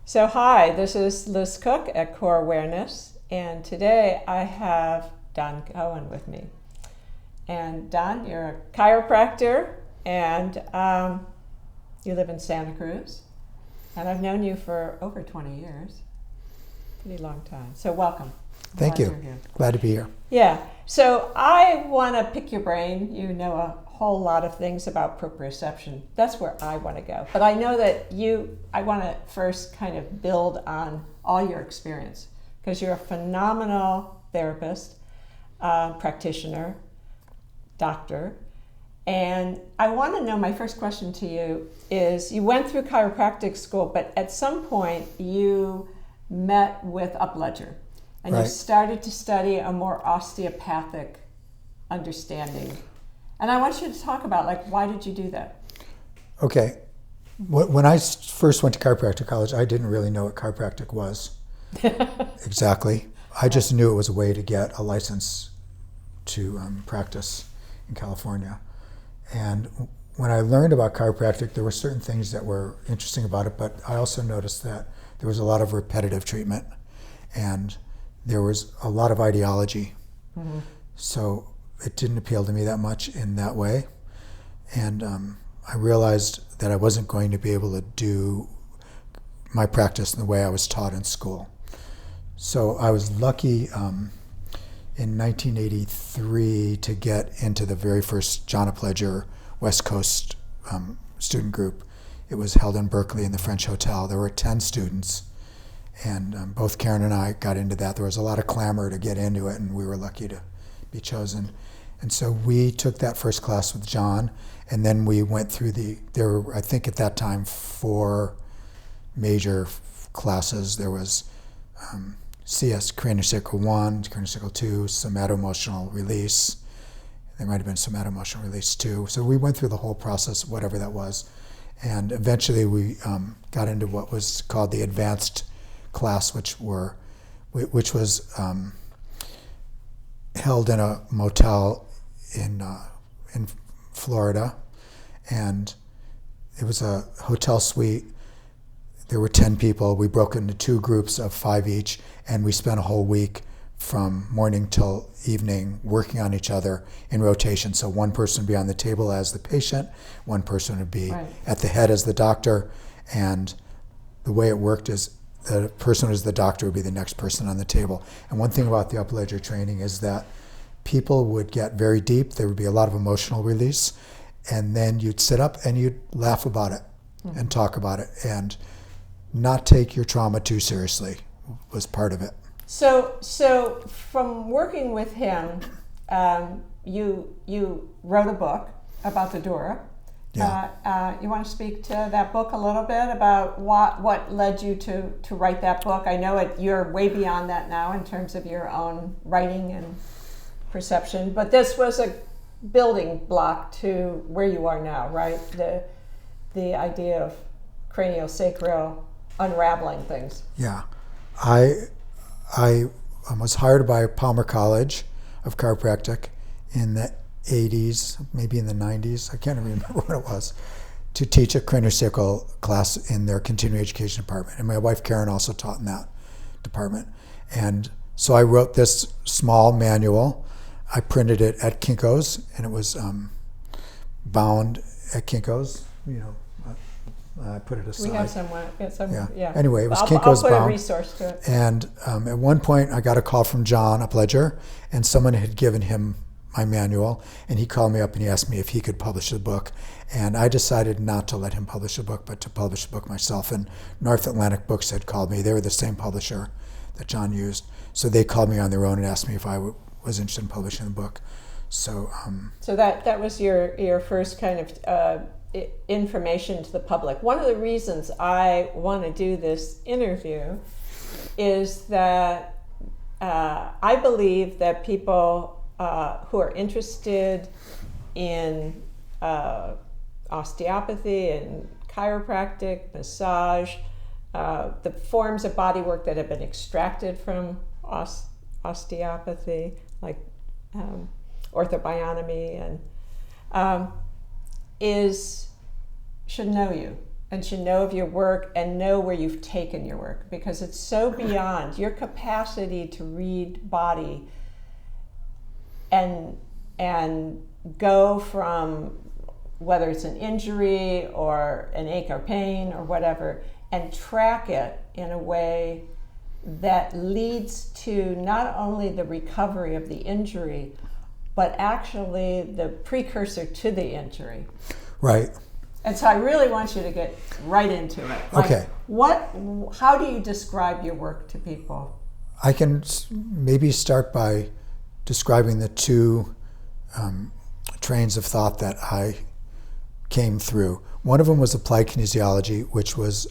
So hi, this is Liz Cook at Core Awareness, and today I have Don Cohen with me. And Don, you're a chiropractor, and you live in Santa Cruz, and I've known you for over 20 years, pretty long time. So welcome. Thank you. Glad to be here. Yeah, so I want to pick your brain. You know a whole lot of things about proprioception. That's where I want to go. But I know that I want to first kind of build on all your experience, because you're a phenomenal therapist, practitioner, doctor. And I want to know, my first question to you is, you went through chiropractic school, but at some point you met with Upledger. And right. You started to study a more osteopathic understanding. And I want you to talk about, why did you do that? Okay. When I first went to chiropractic college, I didn't really know what chiropractic was. Exactly. I just knew it was a way to get a license to practice in California. And when I learned about chiropractic, there were certain things that were interesting about it, but I also noticed that there was a lot of repetitive treatment, and there was a lot of ideology. Mm-hmm. So it didn't appeal to me that much in that way. And I realized that I wasn't going to be able to do my practice in the way I was taught in school. So I was lucky in 1983 to get into the very first John Upledger West Coast student group. It was held in Berkeley in the French Hotel. There were 10 students. And both Karen and I got into that. There was a lot of clamor to get into it, and we were lucky to be chosen. And so we took that first class with John, and then we went through there were, I think at that time, 4 major classes. There was CS, Craniosacral 1, Craniosacral 2, somatoemotional release. There might have been somatoemotional release 2. So we went through the whole process, whatever that was. And eventually we got into what was called the advanced class, which was held in a motel in Florida, and it was a hotel suite. There were 10 people. We broke into 2 groups of 5 each, and we spent a whole week from morning till evening working on each other in rotation. So one person would be on the table as the patient, one person would be right at the head as the doctor, and the way it worked is the person who was the doctor would be the next person on the table. And one thing about the Upledger training is that people would get very deep. There would be a lot of emotional release, and then you'd sit up and you'd laugh about it and talk about it, and not take your trauma too seriously was part of it. So from working with him, you wrote a book about the dura. Yeah. You want to speak to that book a little bit about what led you to write that book? I know you're way beyond that now in terms of your own writing and perception, but this was a building block to where you are now, right? The idea of craniosacral unraveling things. Yeah. I was hired by Palmer College of Chiropractic in the 80s, maybe in the 90s, I can't remember when it was, to teach a craniosacral class in their continuing education department. And my wife Karen also taught in that department. And so I wrote this small manual. I printed it at Kinko's, and it was bound at Kinko's. I put it aside. We have somewhere. Yeah. Anyway, it was Kinko's bound. I'll put a resource to it. And at one point, I got a call from John Upledger, and someone had given him my manual, and he called me up and he asked me if he could publish the book. And I decided not to let him publish the book, but to publish the book myself. And North Atlantic Books had called me. They were the same publisher that John used. So they called me on their own and asked me if I was interested in publishing the book. So that was your first kind of information to the public. One of the reasons I want to do this interview is that I believe that people who are interested in osteopathy and chiropractic, massage, the forms of bodywork that have been extracted from osteopathy, like orthobionomy, and should know you. and should know of your work and know where you've taken your work, because it's so beyond your capacity to read body and go from whether it's an injury or an ache or pain or whatever, and track it in a way that leads to not only the recovery of the injury, but actually the precursor to the injury. Right. And so I really want you to get right into it. Okay. How do you describe your work to people? I can maybe start by describing the two trains of thought that I came through. One of them was applied kinesiology, which was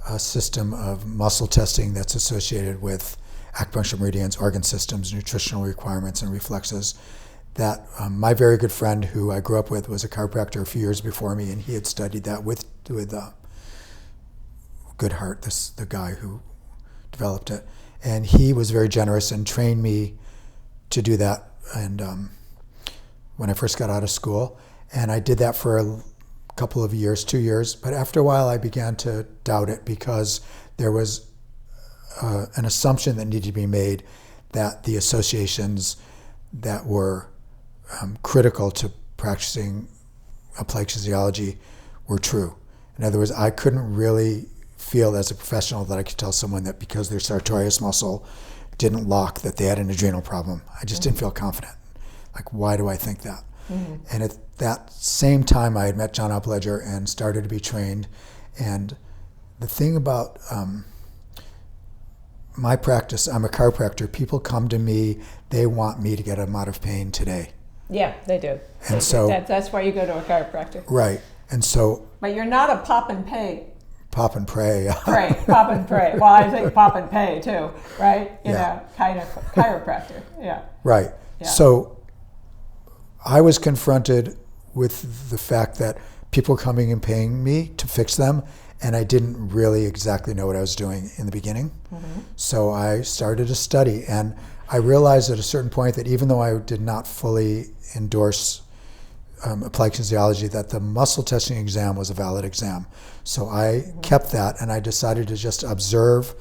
a system of muscle testing that's associated with acupuncture meridians, organ systems, nutritional requirements, and reflexes. That my very good friend who I grew up with was a chiropractor a few years before me, and he had studied that with Goodhart, the guy who developed it. And he was very generous and trained me to do that. And when I first got out of school, and I did that for a couple of years, 2 years. But after a while, I began to doubt it because there was an assumption that needed to be made that the associations that were critical to practicing applied kinesiology were true. In other words, I couldn't really feel as a professional that I could tell someone that because their sartorius muscle didn't lock that they had an adrenal problem. I just didn't feel confident. Like, why do I think that? And at that same time, I had met John Upledger and started to be trained. And the thing about my practice, I'm a chiropractor. People come to me, they want me to get them out of pain today. Yeah, they do. And so that's why you go to a chiropractor. Right. And so. But you're not a pop and pay. Pop and pray. Pop and pray. Well, I think pop and pay too, right? You know, kind of chiropractor. Yeah. Right. Yeah. So I was confronted with the fact that people were coming and paying me to fix them, and I didn't really exactly know what I was doing in the beginning. So I started to study, and I realized at a certain point that even though I did not fully endorse applied kinesiology, that the muscle testing exam was a valid exam. So I kept that, and I decided to just observe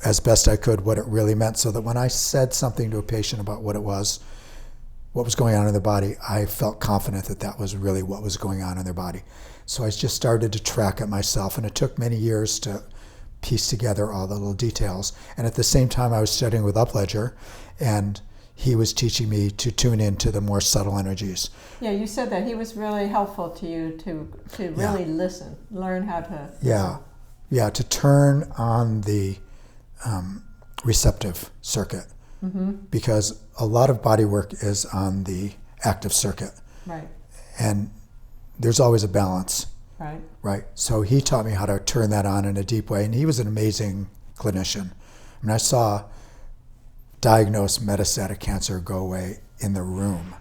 as best I could what it really meant, so that when I said something to a patient about what was going on in their body, I felt confident that that was really what was going on in their body. So I just started to track it myself, and it took many years to piece together all the little details. And at the same time, I was studying with Upledger, and he was teaching me to tune into the more subtle energies. Yeah, you said that he was really helpful to you to really listen, learn how to listen. To turn on the receptive circuit. Because a lot of body work is on the active circuit. Right. And there's always a balance. Right. Right. So he taught me how to turn that on in a deep way, and he was an amazing clinician. I mean, I saw diagnosed metastatic cancer go away in the room.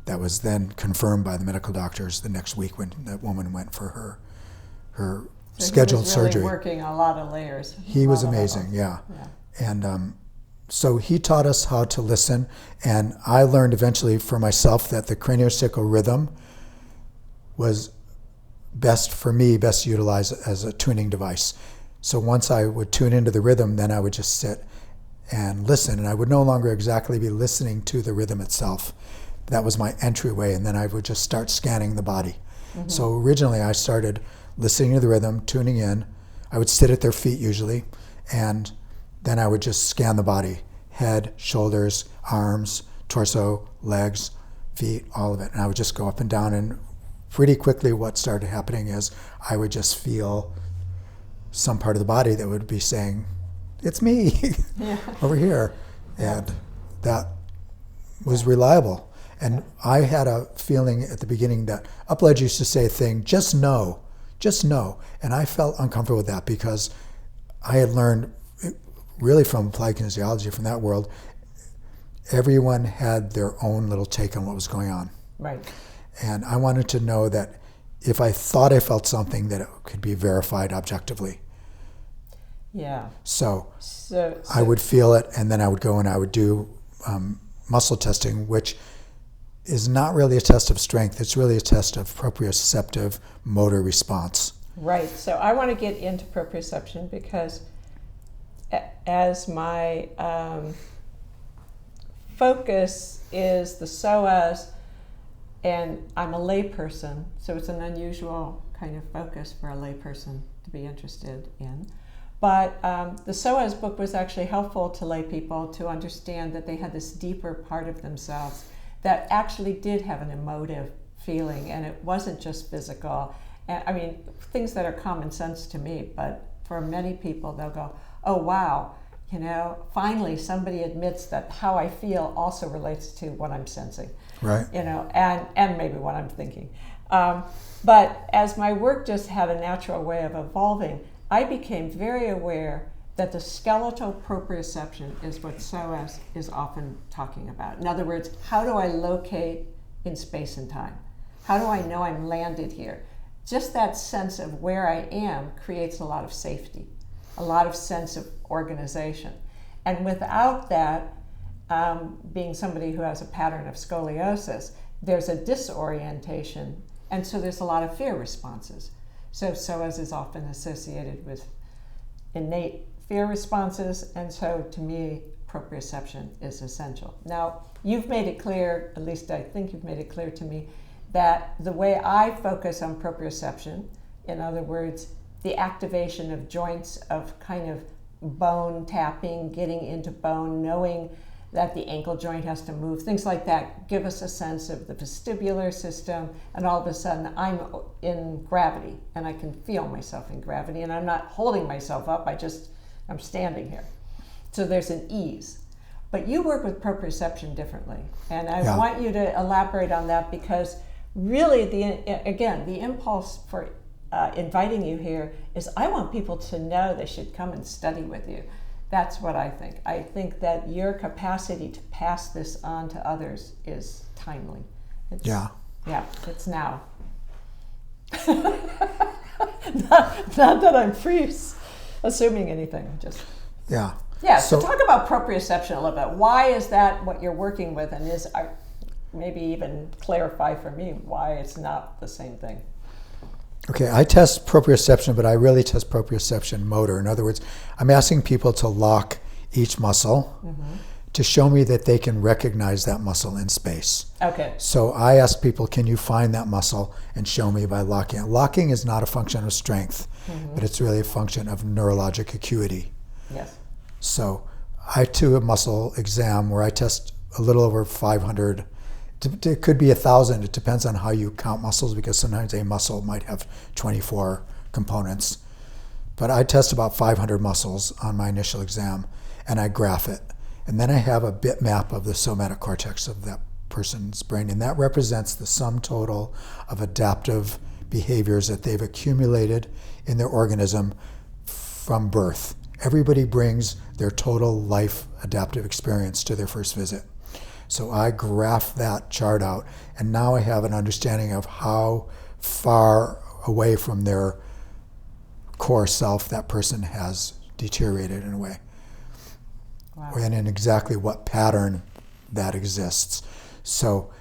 That was then confirmed by the medical doctors the next week when that woman went for her scheduled surgery. He was really working a lot of layers. He was amazing, yeah. And so he taught us how to listen, and I learned eventually for myself that the craniosacral rhythm was best utilized as a tuning device. So once I would tune into the rhythm, then I would just sit and listen, and I would no longer exactly be listening to the rhythm itself. That was my entryway, and then I would just start scanning the body. So originally I started listening to the rhythm, tuning in. I would sit at their feet usually, and then I would just scan the body, head, shoulders, arms, torso, legs, feet, all of it. And I would just go up and down, and pretty quickly what started happening is I would just feel some part of the body that would be saying, it's me, over here. And that was reliable. And I had a feeling at the beginning that Upledger used to say a thing, just know. And I felt uncomfortable with that because I had learned really from applied kinesiology, from that world, everyone had their own little take on what was going on. Right. And I wanted to know that if I thought I felt something, that it could be verified objectively. Yeah. So I would feel it, and then I would go and I would do muscle testing, which is not really a test of strength. It's really a test of proprioceptive motor response. Right. So I want to get into proprioception because as my focus is the Psoas, and I'm a layperson, so it's an unusual kind of focus for a layperson to be interested in. But the Psoas book was actually helpful to lay people to understand that they had this deeper part of themselves that actually did have an emotive feeling, and it wasn't just physical. And, I mean, things that are common sense to me, but for many people, they'll go, oh, wow, you know, finally somebody admits that how I feel also relates to what I'm sensing. Right. You know, and maybe what I'm thinking. But as my work just had a natural way of evolving, I became very aware that the skeletal proprioception is what Psoas is often talking about. In other words, how do I locate in space and time? How do I know I'm landed here? Just that sense of where I am creates a lot of safety, a lot of sense of organization. And without that, being somebody who has a pattern of scoliosis, there's a disorientation, and so there's a lot of fear responses. So Psoas is often associated with innate fear responses, and so to me, proprioception is essential. Now, you've made it clear, at least I think you've made it clear to me, that the way I focus on proprioception, in other words, the activation of joints, of kind of bone tapping, getting into bone, knowing that the ankle joint has to move, things like that give us a sense of the vestibular system, and all of a sudden I'm in gravity, and I can feel myself in gravity, and I'm not holding myself up, I'm standing here. So there's an ease. But you work with proprioception differently, and I want you to elaborate on that, because really, the impulse for inviting you here is I want people to know they should come and study with you. That's what I think. I think that your capacity to pass this on to others is timely. Yeah, it's now. not that I'm assuming anything, just. Yeah. Yeah, so talk about proprioception a little bit. Why is that what you're working with, and maybe even clarify for me why it's not the same thing. Okay, I test proprioception, but I really test proprioception motor. In other words, I'm asking people to lock each muscle to show me that they can recognize that muscle in space. Okay. So I ask people, can you find that muscle and show me by locking it? Locking is not a function of strength, but it's really a function of neurologic acuity. Yes. So I do a muscle exam where I test a little over 500. It could be 1,000. It depends on how you count muscles, because sometimes a muscle might have 24 components. But I test about 500 muscles on my initial exam, and I graph it. And then I have a bitmap of the somatic cortex of that person's brain, and that represents the sum total of adaptive behaviors that they've accumulated in their organism from birth. Everybody brings their total life adaptive experience to their first visit. So I graph that chart out, and now I have an understanding of how far away from their core self that person has deteriorated in a way. Wow. And in exactly what pattern that exists. So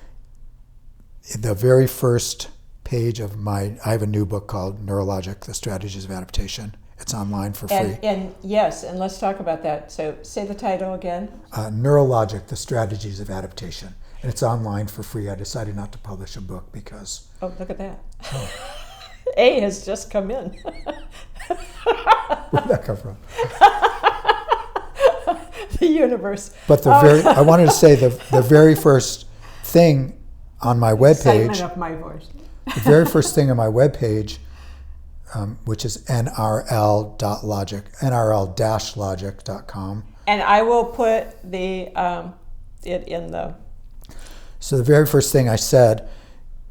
the very first page of I have a new book called Neurologic, The Strategies of Adaptation. It's online for free. And yes, and let's talk about that. So say the title again. Neurologic, The Strategies of Adaptation. And it's online for free. I decided not to publish a book because... Oh, look at that. Oh. A has just come in. Where'd that come from? The universe. But I wanted to say the very first thing on my webpage... Excitement of my voice. The very first thing on my webpage, which is nrl.logic.com. And I will put it in the... So the very first thing I say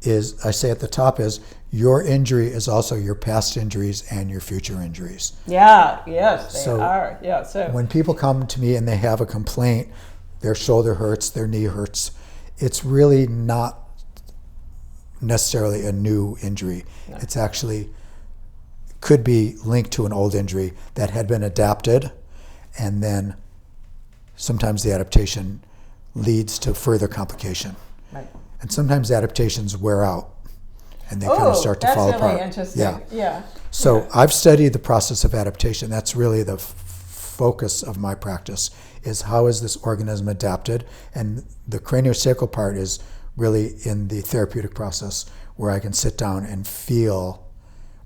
at the top is, your injury is also your past injuries and your future injuries. Yeah, yes, they are. Yeah, so when people come to me and they have a complaint, their shoulder hurts, their knee hurts, it's really not necessarily a new injury. No. It's actually could be linked to an old injury that had been adapted, and then sometimes the adaptation leads to further complication. Right. And sometimes adaptations wear out and they kind of start to fall apart. That's really interesting. Yeah. So Yeah. I've studied the process of adaptation. That's really the focus of my practice, is how is this organism adapted? And the craniosacral part is really in the therapeutic process, where I can sit down and feel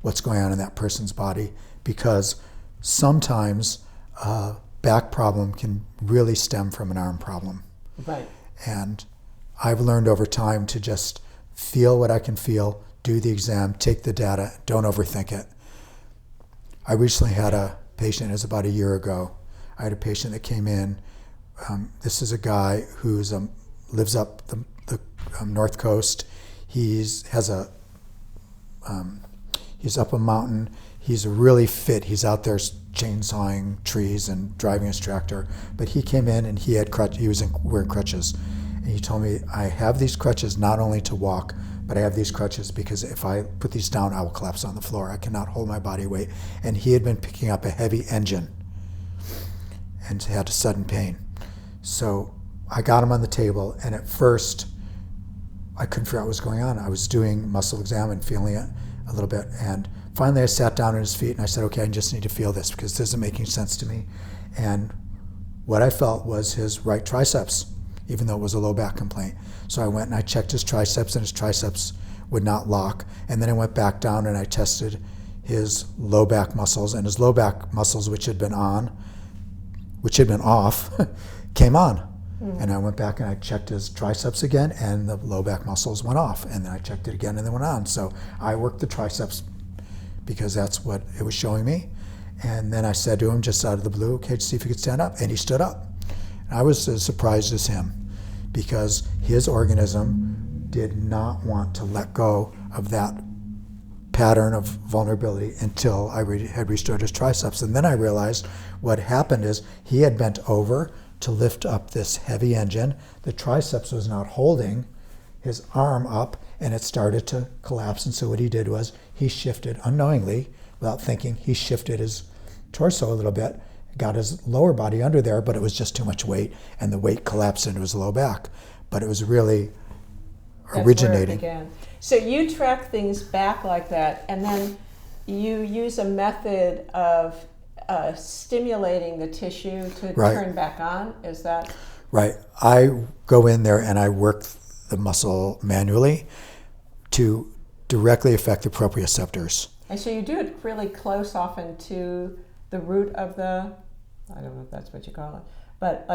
what's going on in that person's body, because sometimes a back problem can really stem from an arm problem. Right. And I've learned over time to just feel what I can feel, do the exam, take the data, don't overthink it. I recently had a patient, it was about a year ago. I had a patient that came in. This is a guy who lives up the North Coast. He's up a mountain. He's really fit. He's out there chainsawing trees and driving his tractor. But he came in and he was wearing crutches. And he told me, I have these crutches not only to walk, but I have these crutches because if I put these down, I will collapse on the floor. I cannot hold my body weight. And he had been picking up a heavy engine and had a sudden pain. So I got him on the table, and at first I couldn't figure out what was going on. I was doing muscle exam and feeling it a little bit, and finally I sat down on his feet and I said, okay, I just need to feel this because this isn't making sense to me. And what I felt was his right triceps, even though it was a low back complaint. So I went and I checked his triceps, and his triceps would not lock. And then I went back down and I tested his low back muscles, and his low back muscles, which had been off, came on. And I went back and I checked his triceps again, and the low back muscles went off. And then I checked it again and they went on. So I worked the triceps because that's what it was showing me. And then I said to him, just out of the blue, okay, see if you could stand up. And he stood up. And I was as surprised as him, because his organism did not want to let go of that pattern of vulnerability until I had restored his triceps. And then I realized what happened is he had bent over to lift up this heavy engine. The triceps was not holding his arm up, and it started to collapse. And so what he did was he shifted unknowingly, without thinking, he shifted his torso a little bit, got his lower body under there, but it was just too much weight, and the weight collapsed into his low back. But it was really originating. That's where it began. So you track things back like that, and then you use a method of stimulating the tissue to turn back on. Is that right? I go in there and I work the muscle manually to directly affect the proprioceptors. And so you do it really close often to the root of the, I don't know if that's what you call it, but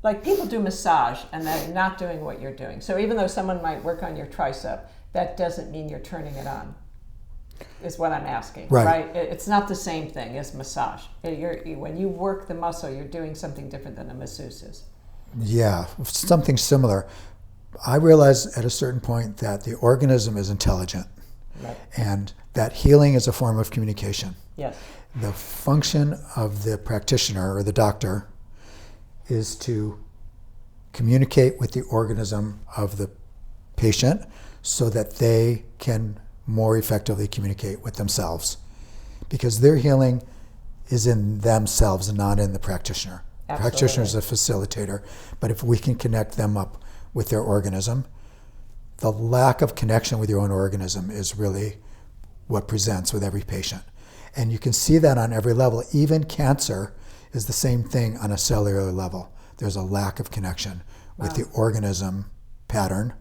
like people do massage and they're not doing what you're doing. So even though someone might work on your tricep, that doesn't mean you're turning it on, is what I'm asking, right? It's not the same thing as massage. When you work the muscle, you're doing something different than a masseuse is. Yeah, something similar. I realized at a certain point that the organism is intelligent, and that healing is a form of communication. Yes. The function of the practitioner or the doctor is to communicate with the organism of the patient so that they can more effectively communicate with themselves, because their healing is in themselves and not in the practitioner. The practitioner is a facilitator, but if we can connect them up with their organism, the lack of connection with your own organism is really what presents with every patient. And you can see that on every level. Even cancer is the same thing on a cellular level. There's a lack of connection with the organism pattern,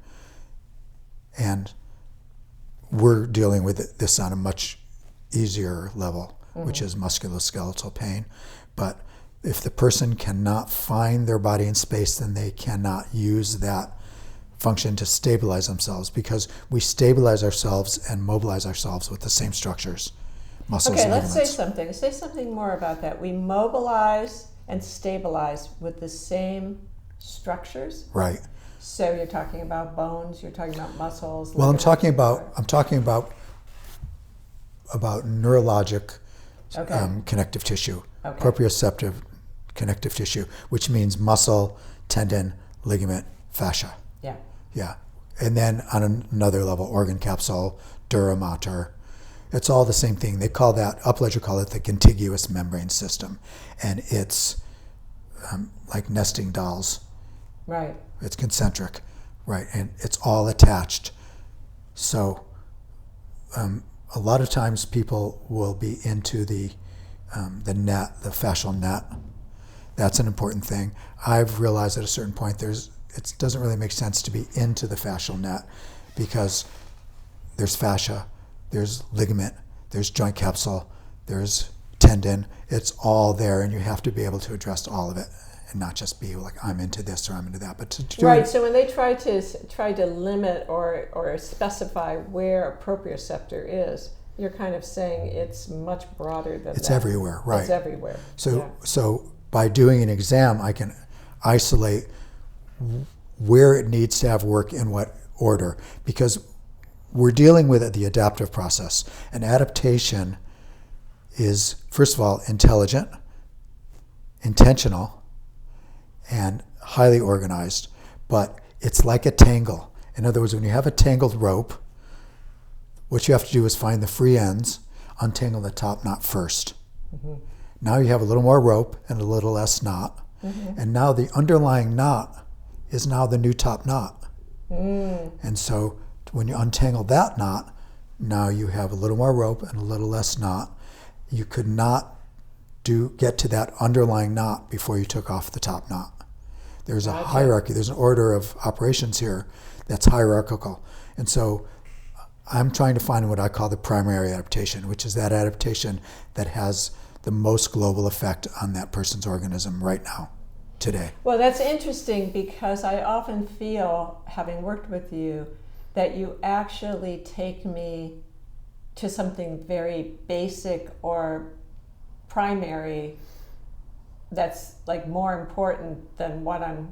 and we're dealing with this on a much easier level, which is musculoskeletal pain. But if the person cannot find their body in space, then they cannot use that function to stabilize themselves, because we stabilize ourselves and mobilize ourselves with the same structures, muscles and ligaments. Let's say something more about that. We mobilize and stabilize with the same structures. Right. So you're talking about bones, you're talking about muscles. Well, I'm talking about neurologic connective tissue, proprioceptive connective tissue, which means muscle, tendon, ligament, fascia. Yeah. Yeah. And then on another level, organ capsule, dura mater. It's all the same thing. They call that, Upledger call it the contiguous membrane system. And it's like nesting dolls. Right. It's concentric, right? And it's all attached. So a a lot of times people will be into the net, the fascial net. That's an important thing. I've realized at a certain point it doesn't really make sense to be into the fascial net, because there's fascia, there's ligament, there's joint capsule, there's tendon. It's all there, and you have to be able to address all of it, and not just be like, I'm into this or I'm into that. But to do right. it, So when they try to limit or specify where a proprioceptor is, you're kind of saying it's much broader than it's that. everywhere, right? It's everywhere. So by doing an exam, I can isolate where it needs to have work in what order, because we're dealing with the adaptive process. And adaptation is, first of all, intelligent, intentional, and highly organized, but it's like a tangle. In other words, when you have a tangled rope, what you have to do is find the free ends, untangle the top knot first. Mm-hmm. Now you have a little more rope and a little less knot. Mm-hmm. And now the underlying knot is now the new top knot. Mm. And so when you untangle that knot, now you have a little more rope and a little less knot. You could not get to that underlying knot before you took off the top knot. There's a hierarchy, there's an order of operations here that's hierarchical. And so I'm trying to find what I call the primary adaptation, which is that adaptation that has the most global effect on that person's organism right now, today. Well, that's interesting, because I often feel, having worked with you, that you actually take me to something very basic or primary that's like more important than what I'm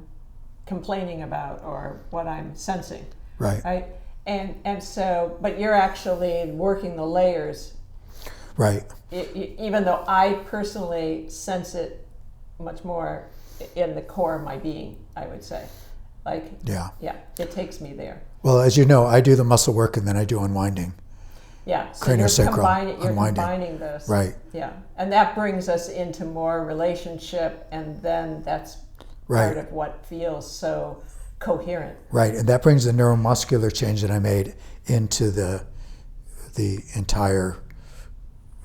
complaining about or what I'm sensing. Right. And so, but you're actually working the layers. Right. Even though I personally sense it much more in the core of my being, I would say. Yeah, it takes me there. Well, as you know, I do the muscle work and then I do unwinding. Yeah, so Craniosacral you're unwinding. combining those. Right. Yeah, and that brings us into more relationship, and then that's part of what feels so coherent. Right, and that brings the neuromuscular change that I made into the entire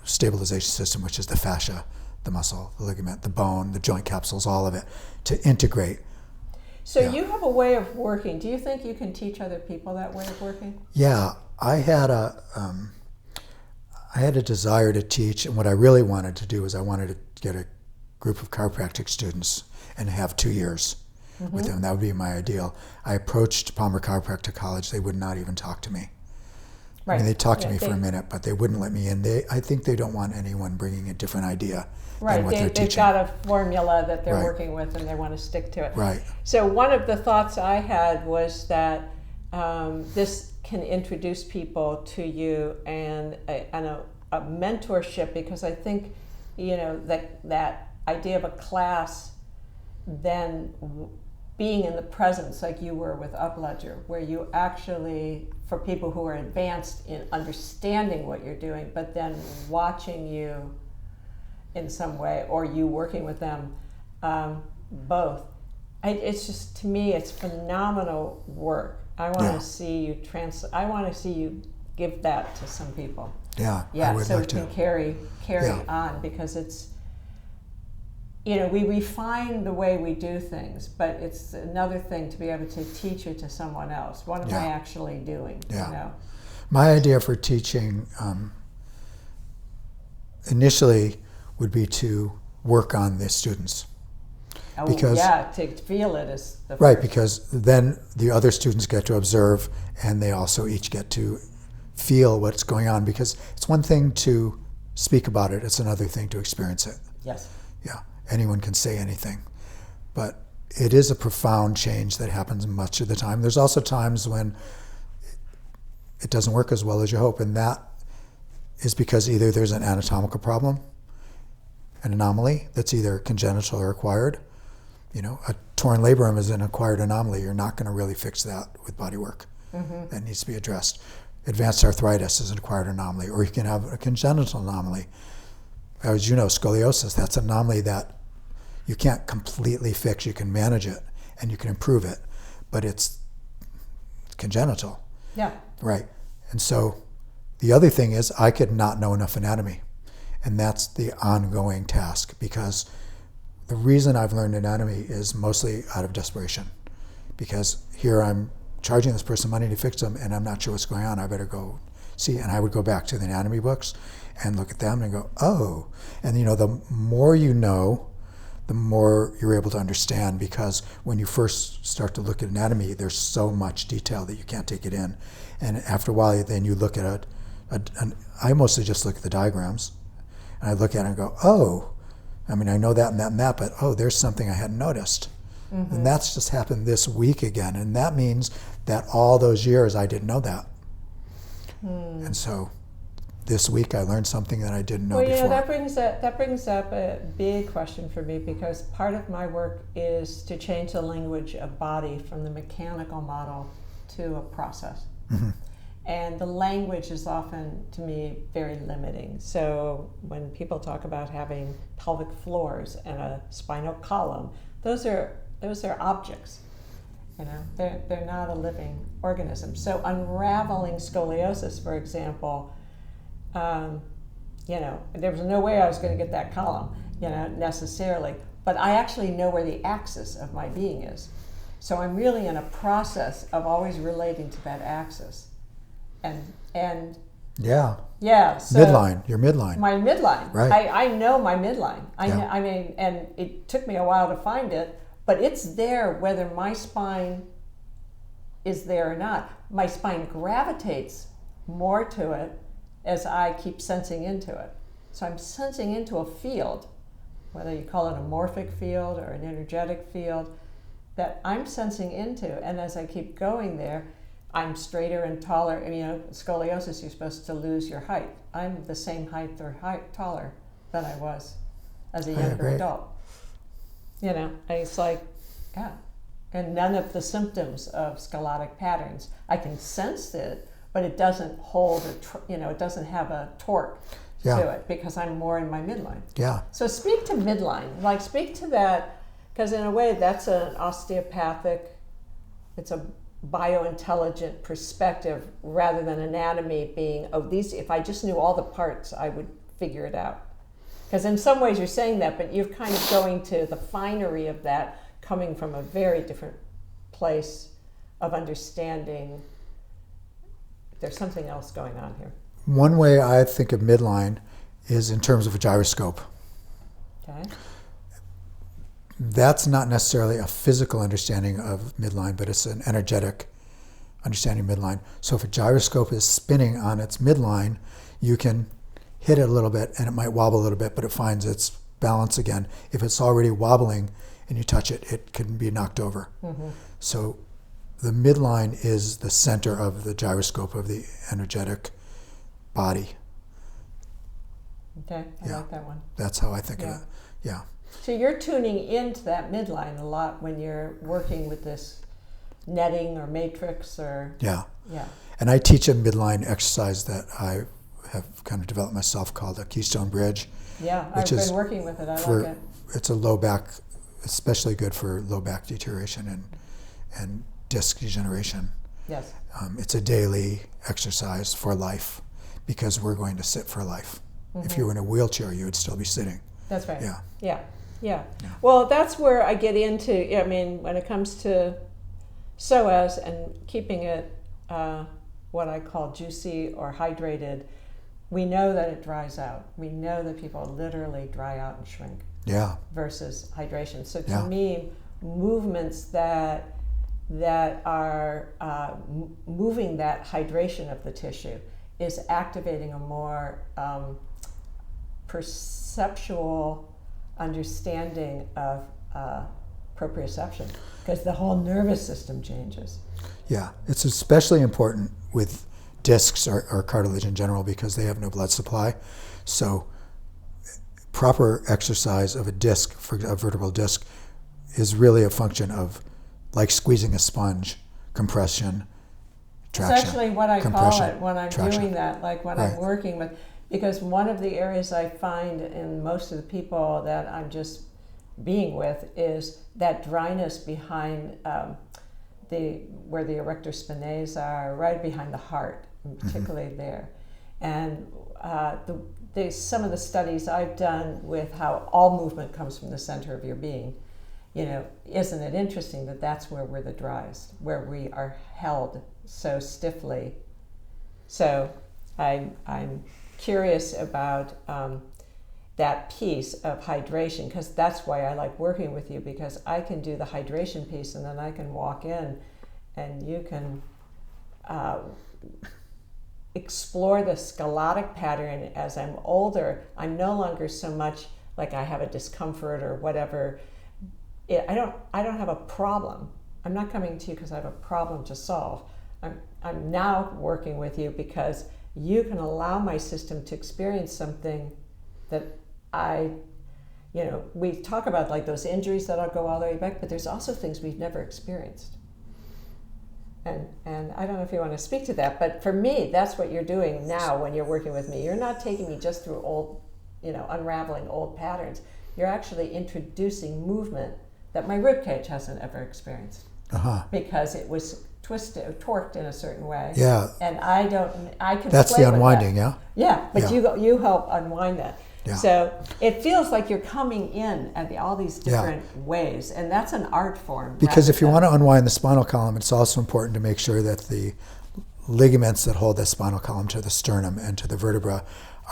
stabilization system, which is the fascia, the muscle, the ligament, the bone, the joint capsules, all of it, to integrate. So you have a way of working. Do you think you can teach other people that way of working? Yeah, I had a desire to teach, and what I really wanted to do is I wanted to get a group of chiropractic students and have 2 years with them. That would be my ideal. I approached Palmer College. They would not even talk to me. Right. I mean, they talked to me for a minute, but they wouldn't let me in. I think they don't want anyone bringing a different idea than what they're teaching. They've got a formula that they're working with, and they want to stick to it. Right. So one of the thoughts I had was that this can introduce people to you and a mentorship, because I think, that idea of a class, then being in the presence like you were with Upledger, where you actually, for people who are advanced in understanding what you're doing, but then watching you in some way, or you working with them, both. It's just, to me, it's phenomenal work. I want to see you I want to see you give that to some people. Yeah, I would so like it to. can carry on, because it's, we refine the way we do things, but it's another thing to be able to teach it to someone else. What am I actually doing? Yeah. My idea for teaching initially would be to work on the students. To feel it is the right, first. Because then the other students get to observe, and they also each get to feel what's going on, because it's one thing to speak about it, it's another thing to experience it. Yes. Yeah, anyone can say anything, but it is a profound change that happens much of the time. There's also times when it doesn't work as well as you hope, and that is because either there's an anatomical problem, an anomaly that's either congenital or acquired. A torn labrum is an acquired anomaly. You're not going to really fix that with body work. Mm-hmm. That needs to be addressed. Advanced arthritis is an acquired anomaly, or you can have a congenital anomaly. As you know, scoliosis, that's an anomaly that you can't completely fix. You can manage it and you can improve it, but it's congenital. Yeah. Right. And so The other thing is I could not know enough anatomy. And that's the ongoing task, because the reason I've learned anatomy is mostly out of desperation. Because here I'm charging this person money to fix them, and I'm not sure what's going on. I better go see. And I would go back to the anatomy books and look at them and go, oh. And the more you know, the more you're able to understand, because when you first start to look at anatomy, there's so much detail that you can't take it in. And after a while, then you look at I mostly just look at the diagrams, and I look at it and go, oh, I mean, I know that and that and that, but oh, there's something I hadn't noticed. Mm-hmm. And that's just happened this week again. And that means that all those years I didn't know that. And so this week I learned something that I didn't know before. That brings up a big question for me, because part of my work is to change the language of body from the mechanical model to a process. Mm-hmm. And the language is often, to me, very limiting. So when people talk about having pelvic floors and a spinal column, those are objects. They're not a living organism. So unraveling scoliosis, for example, there was no way I was going to get that column, necessarily. But I actually know where the axis of my being is. So I'm really in a process of always relating to that axis. And yeah. So midline, your midline. My midline. Right. I know my midline. I mean, and it took me a while to find it, but it's there whether my spine is there or not. My spine gravitates more to it as I keep sensing into it. So I'm sensing into a field, whether you call it a morphic field or an energetic field, that I'm sensing into. And as I keep going there, I'm straighter and taller. Scoliosis, you're supposed to lose your height. I'm the same height or taller than I was as a younger adult. It's like, yeah. And none of the symptoms of sclerotic patterns. I can sense it, but it doesn't hold, it doesn't have a torque to it, because I'm more in my midline. Yeah. So speak to midline, speak to that, because in a way that's an osteopathic, it's a biointelligent perspective rather than anatomy being, if I just knew all the parts, I would figure it out. Because in some ways you're saying that, but you're kind of going to the finery of that, coming from a very different place of understanding. There's something else going on here. One way I think of midline is in terms of a gyroscope. Okay. That's not necessarily a physical understanding of midline, but it's an energetic understanding of midline. So if a gyroscope is spinning on its midline, you can hit it a little bit and it might wobble a little bit, but it finds its balance again. If it's already wobbling and you touch it, it can be knocked over. Mm-hmm. So the midline is the center of the gyroscope of the energetic body. Okay, I like that one. That's how I think of it. Yeah. So you're tuning into that midline a lot when you're working with this netting or matrix or... Yeah. And I teach a midline exercise that I have kind of developed myself called a Keystone Bridge. Yeah, I've been working with it. I like it. It's a low back, especially good for low back deterioration and disc degeneration. Yes. It's a daily exercise for life, because we're going to sit for life. Mm-hmm. If you were in a wheelchair, you would still be sitting. That's right. Yeah. Well, that's where I get into, when it comes to Psoas and keeping it what I call juicy or hydrated, we know that it dries out. We know that people literally dry out and shrink. Yeah. Versus hydration. So to me, movements that are moving that hydration of the tissue is activating a more perceptual understanding of proprioception, because the whole nervous system changes. Yeah, it's especially important with discs or cartilage in general, because they have no blood supply. So proper exercise of a disc, for a vertebral disc, is really a function of like squeezing a sponge, compression, traction. It's actually what I call it when I'm doing that, like when I'm working with, because one of the areas I find in most of the people that I'm just being with is that dryness behind where the erector spinae are, right behind the heart, and particularly there. And some of the studies I've done with how all movement comes from the center of your being, isn't it interesting that that's where we're the driest, where we are held so stiffly. So I'm curious about that piece of hydration, because that's why I like working with you, because I can do the hydration piece and then I can walk in and you can explore the scalic pattern. As I'm older, I'm no longer so much like I have a discomfort or whatever. I don't have a problem. I'm not coming to you because I have a problem to solve. I'm now working with you because you can allow my system to experience something that we talk about, like those injuries that'll go all the way back, but there's also things we've never experienced. And I don't know if you want to speak to that, but for me, that's what you're doing now when you're working with me. You're not taking me just through old, unraveling old patterns. You're actually introducing movement that my ribcage hasn't ever experienced, because it was twisted, torqued in a certain way. Yeah. And I can. That's play the unwinding, with that. Yeah, but yeah. you help unwind that. Yeah. So it feels like you're coming in at all these different ways, and that's an art form. Because if you want to unwind the spinal column, it's also important to make sure that the ligaments that hold the spinal column to the sternum and to the vertebra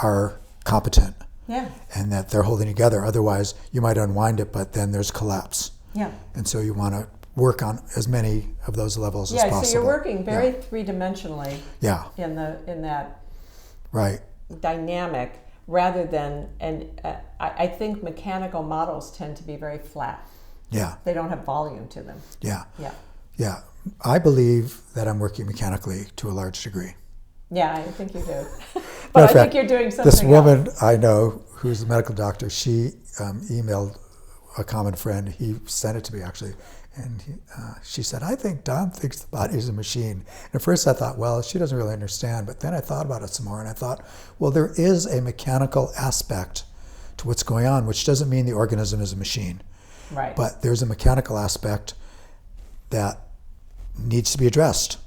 are competent. Yeah. And that they're holding together. Otherwise, you might unwind it, but then there's collapse. Yeah. And so you want to work on as many of those levels as possible. Yeah, so you're working very three-dimensionally in that right dynamic, rather than, I think mechanical models tend to be very flat. Yeah. They don't have volume to them. Yeah. Yeah. Yeah. I believe that I'm working mechanically to a large degree. Yeah, I think you do. But I think you're doing something This woman else. I know who's a medical doctor, she emailed a common friend. He sent it to me, actually. And she said, I think Don thinks the body is a machine. And at first I thought, well, she doesn't really understand. But then I thought about it some more, and I thought, well, there is a mechanical aspect to what's going on, which doesn't mean the organism is a machine. Right. But there's a mechanical aspect that needs to be addressed,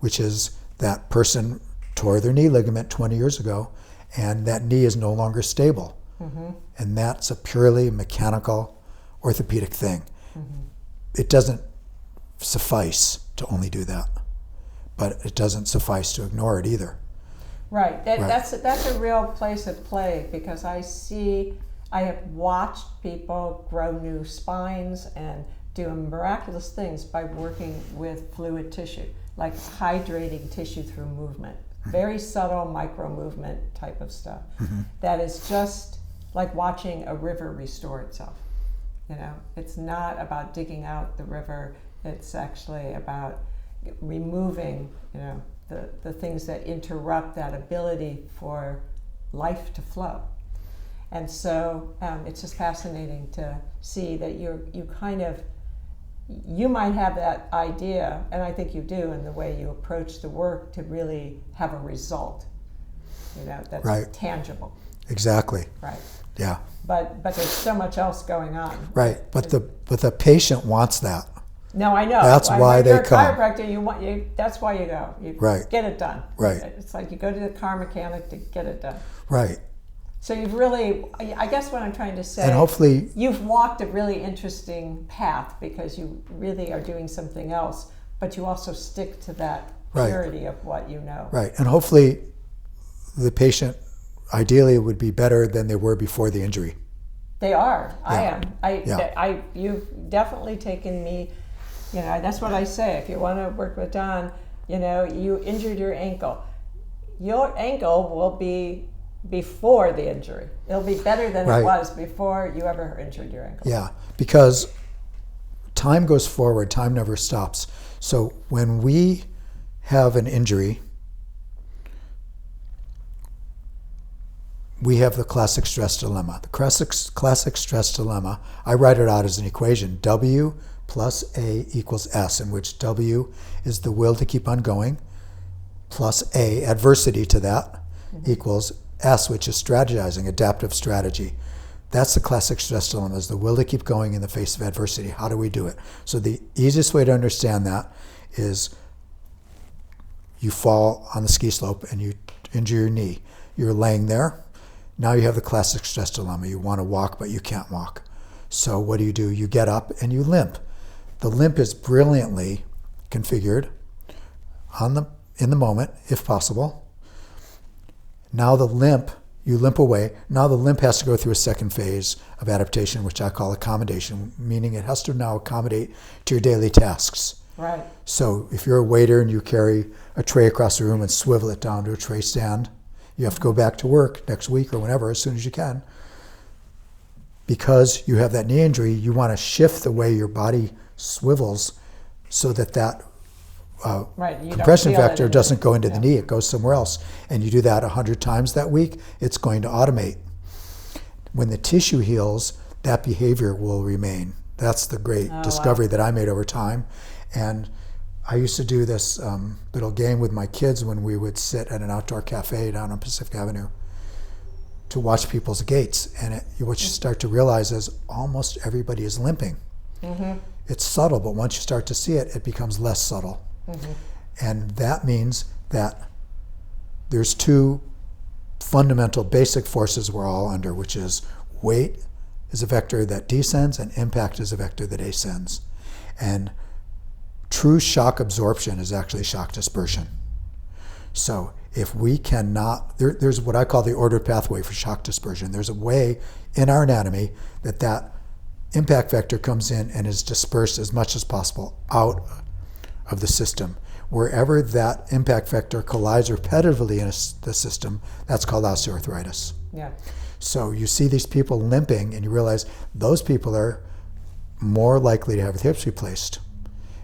which is that person tore their knee ligament 20 years ago, and that knee is no longer stable. Mm-hmm. And that's a purely mechanical orthopedic thing. Mm-hmm. It doesn't suffice to only do that, but it doesn't suffice to ignore it either. Right. That's a real place at play, because I have watched people grow new spines and do miraculous things by working with fluid tissue, like hydrating tissue through movement. Very subtle micro movement type of stuff. Mm-hmm. That is just like watching a river restore itself. It's not about digging out the river. It's actually about removing, the things that interrupt that ability for life to flow. And so it's just fascinating to see that you might have that idea, and I think you do, in the way you approach the work to really have a result, that's tangible. Exactly. Right. Yeah. But there's so much else going on. Right. But the patient wants that. No, I know. That's why they come. You're a chiropractor. That's why you go. You get it done. Right. It's like you go to the car mechanic to get it done. Right. So you've really, I guess what I'm trying to say, and hopefully you've walked a really interesting path, because you really are doing something else, but you also stick to that purity of what you know. Right. And hopefully the patient ideally would be better than they were before the injury. They are. Yeah. I am. You've definitely taken me, that's what I say. If you want to work with Don, you injured your ankle. Your ankle will be before the injury. It'll be better than it was before you ever injured your ankle. Yeah, because time goes forward, time never stops. So when we have an injury, we have the classic stress dilemma. The classic stress dilemma, I write it out as an equation, W plus A equals S, in which W is the will to keep on going, plus A, adversity to that, equals S, which is strategizing, adaptive strategy. That's the classic stress dilemma, is the will to keep going in the face of adversity. How do we do it? So the easiest way to understand that is you fall on the ski slope and you injure your knee. You're laying there. Now you have the classic stress dilemma. You want to walk, but you can't walk. So what do? You get up and you limp. The limp is brilliantly configured in the moment, if possible. Now you limp away. Now the limp has to go through a second phase of adaptation, which I call accommodation, meaning it has to now accommodate to your daily tasks. Right. So if you're a waiter and you carry a tray across the room and swivel it down to a tray stand, you have to go back to work next week or whenever as soon as you can. Because you have that knee injury, you want to shift the way your body swivels so that compression factor doesn't go into the knee, it goes somewhere else. And you do that 100 times that week, it's going to automate. When the tissue heals, that behavior will remain. That's the great discovery that I made over time. And I used to do this little game with my kids when we would sit at an outdoor cafe down on Pacific Avenue to watch people's gaits. And what you start to realize is almost everybody is limping. Mm-hmm. It's subtle, but once you start to see it, it becomes less subtle. Mm-hmm. And that means that there's two fundamental basic forces we're all under, which is weight is a vector that descends and impact is a vector that ascends. And true shock absorption is actually shock dispersion. So if we cannot, there's what I call the ordered pathway for shock dispersion. There's a way in our anatomy that impact vector comes in and is dispersed as much as possible out of the system. Wherever that impact vector collides repetitively in the system, that's called osteoarthritis. Yeah. So you see these people limping and you realize those people are more likely to have their hips replaced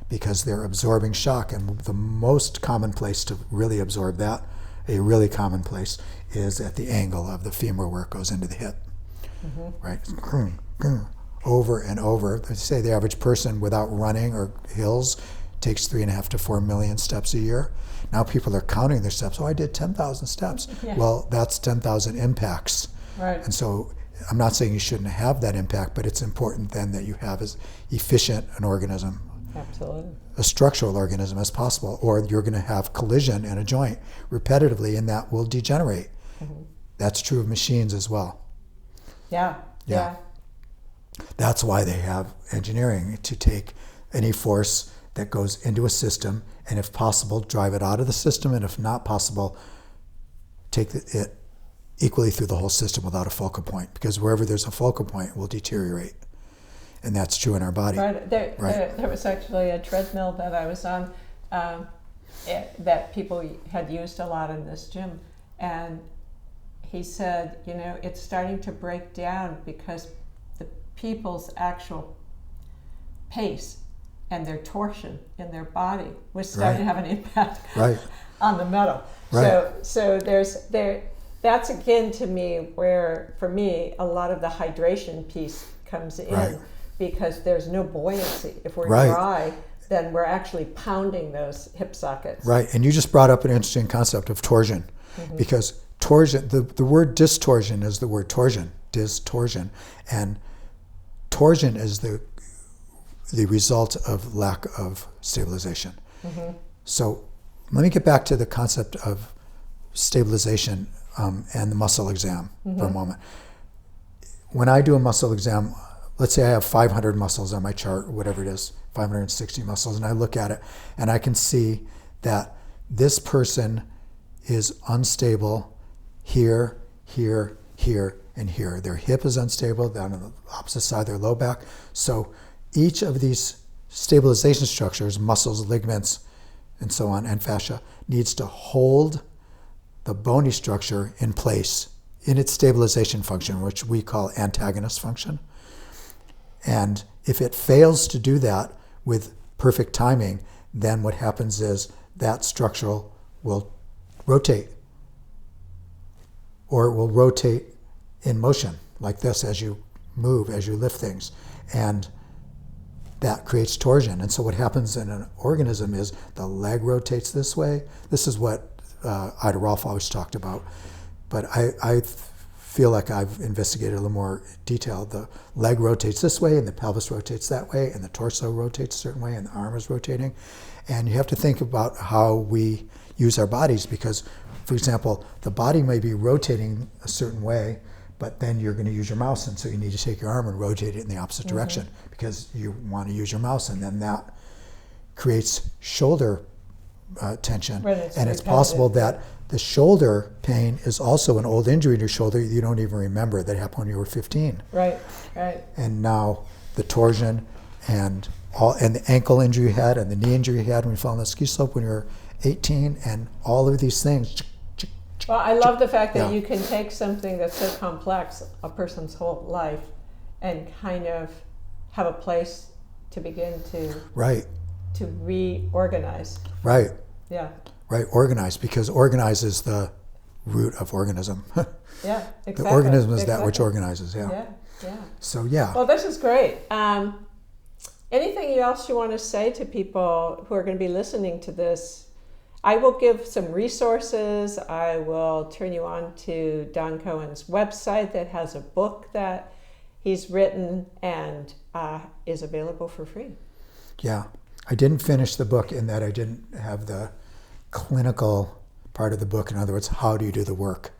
because they're absorbing shock. And the most common place to really absorb that, a really common place, is at the angle of the femur where it goes into the hip. Mm-hmm. Right? Over and over. They say the average person without running or hills takes 3.5 to 4 million steps a year. Now people are counting their steps. Oh, I did 10,000 steps. Yeah. Well, that's 10,000 impacts. Right. And so I'm not saying you shouldn't have that impact, but it's important then that you have as efficient an organism, absolutely, a structural organism as possible, or you're going to have collision in a joint repetitively and that will degenerate. Mm-hmm. That's true of machines as well. Yeah. That's why they have engineering, to take any force that goes into a system and, if possible, drive it out of the system, and if not possible, take it equally through the whole system without a focal point, because wherever there's a focal point it will deteriorate. And that's true in our body. Right. There was actually a treadmill that I was on that people had used a lot in this gym, and he said, it's starting to break down because the people's actual pace and their torsion in their body was starting to have an impact on the metal. Right. So that's again to me where, for me, a lot of the hydration piece comes in, because there's no buoyancy. If we're dry, then we're actually pounding those hip sockets. Right, and you just brought up an interesting concept of torsion, mm-hmm. because torsion, the word distortion is the word torsion, distortion, and torsion is the result of lack of stabilization. Mm-hmm. So let me get back to the concept of stabilization and the muscle exam mm-hmm. for a moment. When I do a muscle exam, let's say I have 500 muscles on my chart, whatever it is, 560 muscles, and I look at it and I can see that this person is unstable here, here, here, and here. Their hip is unstable down on the opposite side of their low back. So each of these stabilization structures, muscles, ligaments, and so on, and fascia, needs to hold the bony structure in place in its stabilization function, which we call antagonist function. And if it fails to do that with perfect timing, then what happens is that structure will rotate, or it will rotate in motion like this as you move, as you lift things. And that creates torsion. And so what happens in an organism is the leg rotates this way. This is what Ida Rolf always talked about. But I feel like I've investigated a little more detail. The leg rotates this way, and the pelvis rotates that way, and the torso rotates a certain way, and the arm is rotating. And you have to think about how we use our bodies because, for example, the body may be rotating a certain way, but then you're going to use your mouse, and so you need to take your arm and rotate it in the opposite direction because you want to use your mouse, and then that creates shoulder tension. And it's possible that the shoulder pain is also an old injury in your shoulder you don't even remember that happened when you were 15. Right. And now the torsion and the ankle injury you had and the knee injury you had when you fell on the ski slope when you were 18, and all of these things. Well, I love the fact that you can take something that's so complex, a person's whole life, and kind of have a place to begin to reorganize. Right. Yeah. Right, organize, because organize is the root of organism. Yeah, exactly. The organism is that which organizes, Yeah. So, yeah. Well, this is great. Anything else you want to say to people who are going to be listening to this? I will give some resources. I will turn you on to Don Cohen's website that has a book that he's written and is available for free. Yeah. I didn't finish the book in that I didn't have the clinical part of the book. In other words, how do you do the work?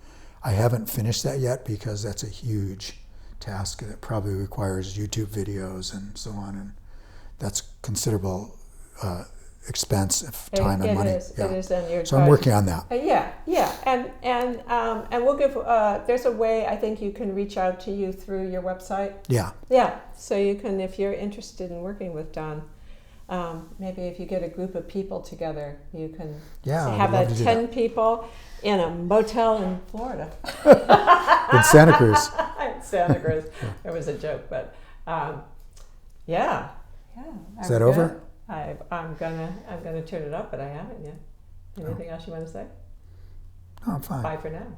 I haven't finished that yet because that's a huge task that probably requires YouTube videos and so on, and that's considerable expense of time and money. It is, and you're so I'm working on that. And we'll give. There's a way I think you can reach out to you through your website. Yeah. So you can, if you're interested in working with Don. Maybe if you get a group of people together, you can have 10 people in a motel in Florida. In Santa Cruz. There was a joke, but yeah. Is that over? I'm gonna turn it up, but I haven't yet. Anything else you want to say? No, I'm fine. Bye for now.